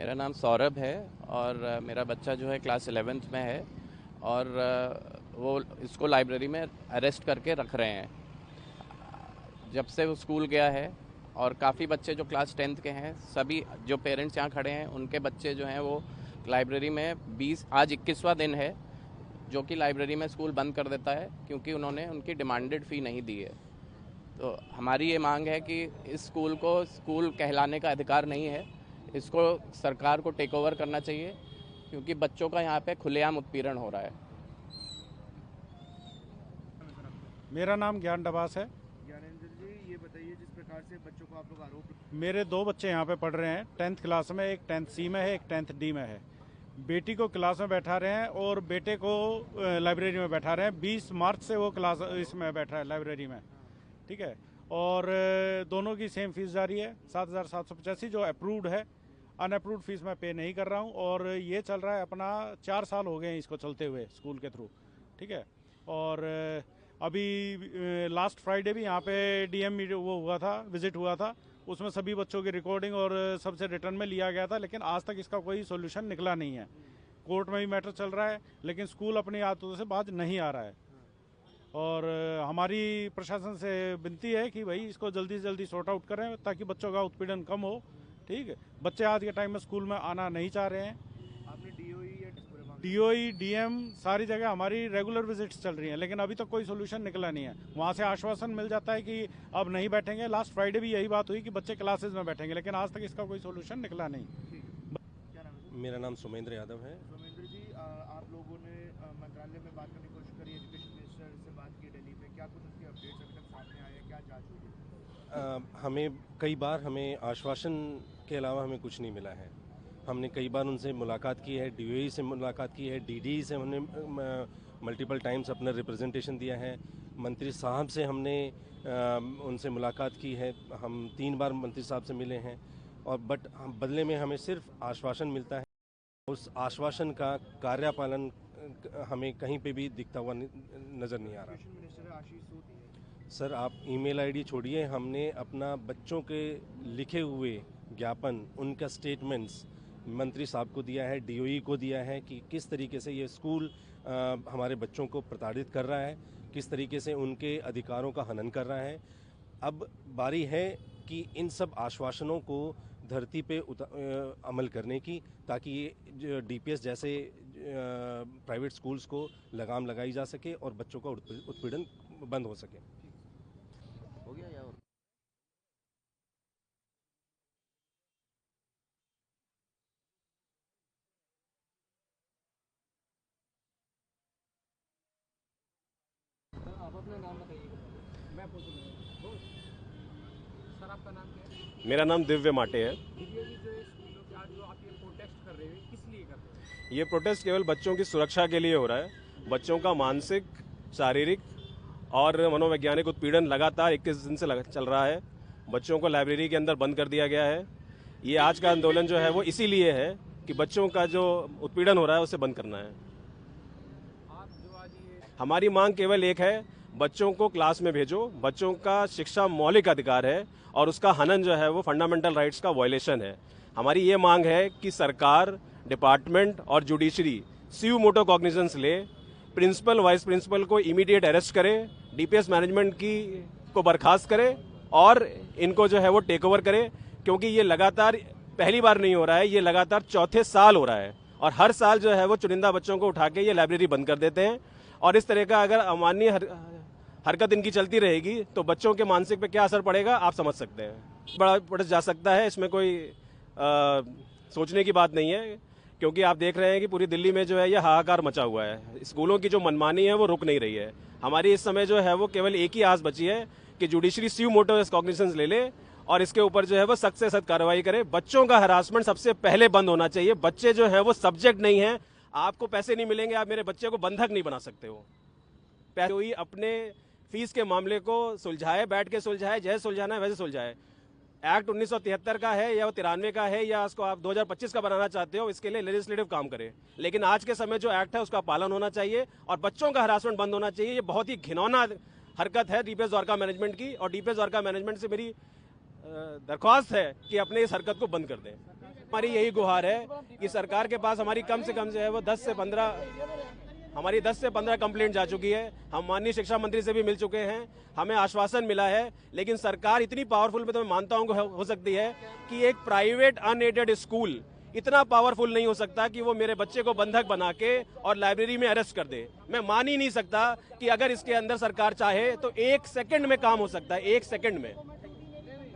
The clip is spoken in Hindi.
मेरा नाम सौरभ है और मेरा बच्चा जो है क्लास 11th में है और वो इसको लाइब्रेरी में अरेस्ट करके रख रहे हैं जब से वो स्कूल गया है। और काफ़ी बच्चे जो क्लास 10th के हैं, सभी जो पेरेंट्स यहाँ खड़े हैं, उनके बच्चे जो हैं वो लाइब्रेरी में आज 21वां दिन है जो कि लाइब्रेरी में स्कूल बंद कर देता है क्योंकि उन्होंने उनकी डिमांडेड फ़ी नहीं दी है। तो हमारी ये मांग है कि इस स्कूल को स्कूल कहलाने का अधिकार नहीं है, इसको सरकार को टेक ओवर करना चाहिए क्योंकि बच्चों का यहाँ पे खुलेआम उत्पीड़न हो रहा है। मेरा नाम ज्ञान डबास है। ज्ञानेंद्र जी, ये बताइए जिस प्रकार से बच्चों को आप लोग आरोप। मेरे दो बच्चे यहाँ पे पढ़ रहे हैं 10th क्लास में, एक 10th C में है, एक 10th D में है। बेटी को क्लास में बैठा रहे हैं और बेटे को लाइब्रेरी में बैठा रहे हैं। 20 मार्च से वो क्लास इसमें बैठा है लाइब्रेरी में, ठीक है। और दोनों की सेम फीस जारी है 7,785 जो अप्रूव्ड है। अनअप्रूव्ड फीस मैं पे नहीं कर रहा हूँ और ये चल रहा है अपना 4 साल हो गए हैं इसको चलते हुए स्कूल के थ्रू, ठीक है। और अभी लास्ट फ्राइडे भी यहाँ पे DM वो हुआ था, विजिट हुआ था, उसमें सभी बच्चों की रिकॉर्डिंग और सबसे रिटर्न में लिया गया था, लेकिन आज तक इसका कोई सोल्यूशन निकला नहीं है। कोर्ट में भी मैटर चल रहा है लेकिन स्कूल अपनी आदतों से बाज नहीं आ रहा है। और हमारी प्रशासन से विनती है कि भाई इसको जल्दी से जल्दी सॉर्ट आउट करें ताकि बच्चों का उत्पीड़न कम हो, ठीक है। बच्चे आज के टाइम में स्कूल में आना नहीं चाह रहे हैं। आपने DOE DM सारी जगह हमारी रेगुलर विजिट्स चल रही हैं लेकिन अभी तक कोई सोल्यूशन निकला नहीं है। वहाँ से आश्वासन मिल जाता है कि अब नहीं बैठेंगे। लास्ट फ्राइडे भी यही बात हुई कि बच्चे क्लासेज में बैठेंगे, लेकिन आज तक इसका कोई सोल्यूशन निकला नहीं। क्या नाम है? मेरा नाम सुमेंद्र यादव है। सोमेंद्र जी, आप लोगों ने मंत्रालय में बात करने की कोशिश करी, एजुकेशन मिनिस्टर से बात की दिल्ली में, क्या कुछ उसके अपडेट्स अभी तक सामने आए हैं, क्या जांच हुई? हमें कई बार आश्वासन के अलावा हमें कुछ नहीं मिला है। हमने कई बार उनसे मुलाकात की है, DOE से मुलाकात की है, DD से हमने मल्टीपल टाइम्स अपना रिप्रेजेंटेशन दिया है। मंत्री साहब से हमने उनसे मुलाकात की है, हम 3 बार मंत्री साहब से मिले हैं और बट बदले में हमें सिर्फ आश्वासन मिलता है। उस आश्वासन का कार्यपालन हमें कहीं पे भी दिखता हुआ नज़र नहीं आ रहा। एजुकेशन मिनिस्टर आशीष सूद है। सर, आप ईमेल ID छोड़िए, हमने अपना बच्चों के लिखे हुए ज्ञापन, उनका स्टेटमेंट्स मंत्री साहब को दिया है, DOE को दिया है कि किस तरीके से ये स्कूल हमारे बच्चों को प्रताड़ित कर रहा है, किस तरीके से उनके अधिकारों का हनन कर रहा है। अब बारी है कि इन सब आश्वासनों को धरती पे अमल करने की, ताकि ये DPS जैसे प्राइवेट स्कूल्स को लगाम लगाई जा सके और बच्चों का उत्पीड़न बंद हो सके। हो गया या और? आप अपना नाम बताइए। मैं पूछूंगा सर, आपका नाम क्या है? मेरा नाम दिव्य माटे है। दिव्या जी, जो ये स्कूलों के आज जो आप ये प्रोटेस्ट कर रहे हो, किस लिए कर रहे हो? ये प्रोटेस्ट केवल बच्चों की सुरक्षा के लिए हो रहा है। बच्चों का मानसिक, शारीरिक और मनोवैज्ञानिक उत्पीड़न लगातार 21 दिन से चल रहा है। बच्चों को लाइब्रेरी के अंदर बंद कर दिया गया है। ये आज का आंदोलन जो है वो इसीलिए है कि बच्चों का जो उत्पीड़न हो रहा है उसे बंद करना है। आप जो आज ये हमारी मांग केवल एक है, बच्चों को क्लास में भेजो। बच्चों का शिक्षा मौलिक अधिकार है और उसका हनन जो है वो फंडामेंटल राइट्स का वायलेशन है। हमारी ये मांग है कि सरकार, डिपार्टमेंट और जुडिशरी स्यू मोटो कॉग्निजेंस ले, प्रिंसिपल, वाइस प्रिंसिपल को इमीडिएट अरेस्ट करे, DPS मैनेजमेंट को बर्खास्त करे और इनको जो है वो टेक ओवर करे, क्योंकि ये लगातार पहली बार नहीं हो रहा है, ये लगातार चौथे साल हो रहा है और हर साल जो है वो चुनिंदा बच्चों को उठा के ये लाइब्रेरी बंद कर देते हैं। और इस तरह का अगर अमानवीय हरकत इनकी चलती रहेगी तो बच्चों के मानसिक पे क्या असर पड़ेगा आप समझ सकते हैं। बड़ा पड़ जा सकता है, इसमें कोई सोचने की बात नहीं है, क्योंकि आप देख रहे हैं कि पूरी दिल्ली में जो है ये हाहाकार मचा हुआ है। स्कूलों की जो मनमानी है वो रुक नहीं रही है। हमारी इस समय जो है वो केवल एक ही आस बची है कि जुडिशरी स्यू मोटो कॉग्निजेंस ले ले और इसके ऊपर जो है वो सख्त से सख्त कार्रवाई करे। बच्चों का हरासमेंट सबसे पहले बंद होना चाहिए। बच्चे जो है वो सब्जेक्ट नहीं है। आपको पैसे नहीं मिलेंगे, आप मेरे बच्चे को बंधक नहीं बना सकते हो। कोई अपने फीस के मामले को सुलझाए, बैठ के सुलझाए, जैसे सुलझाना है वैसे सुलझाए। एक्ट 1973 का है या 93 का है या उसको आप 2025 का बनाना चाहते हो, इसके लिए लेजिस्लेटिव काम करें। लेकिन आज के समय जो एक्ट है उसका पालन होना चाहिए और बच्चों का हरासमेंट बंद होना चाहिए। ये बहुत ही घिनौना हरकत है DPS द्वारका मैनेजमेंट की और DPS द्वारका मैनेजमेंट से मेरी दरख्वास्त है कि अपने इस हरकत को बंद कर दें। हमारी यही गुहार है कि सरकार के पास हमारी कम से कम जो है वो 10 से 15 कंप्लेंट जा चुकी है। हम माननीय शिक्षा मंत्री से भी मिल चुके हैं, हमें आश्वासन मिला है, लेकिन सरकार इतनी पावरफुल मैं तो मानता हूँ हो सकती है कि एक प्राइवेट अनएडेड स्कूल इतना पावरफुल नहीं हो सकता कि वो मेरे बच्चे को बंधक बना के और लाइब्रेरी में अरेस्ट कर दे। मैं मान ही नहीं सकता कि अगर इसके अंदर सरकार चाहे तो 1 सेकंड में काम हो सकता है, 1 सेकंड में।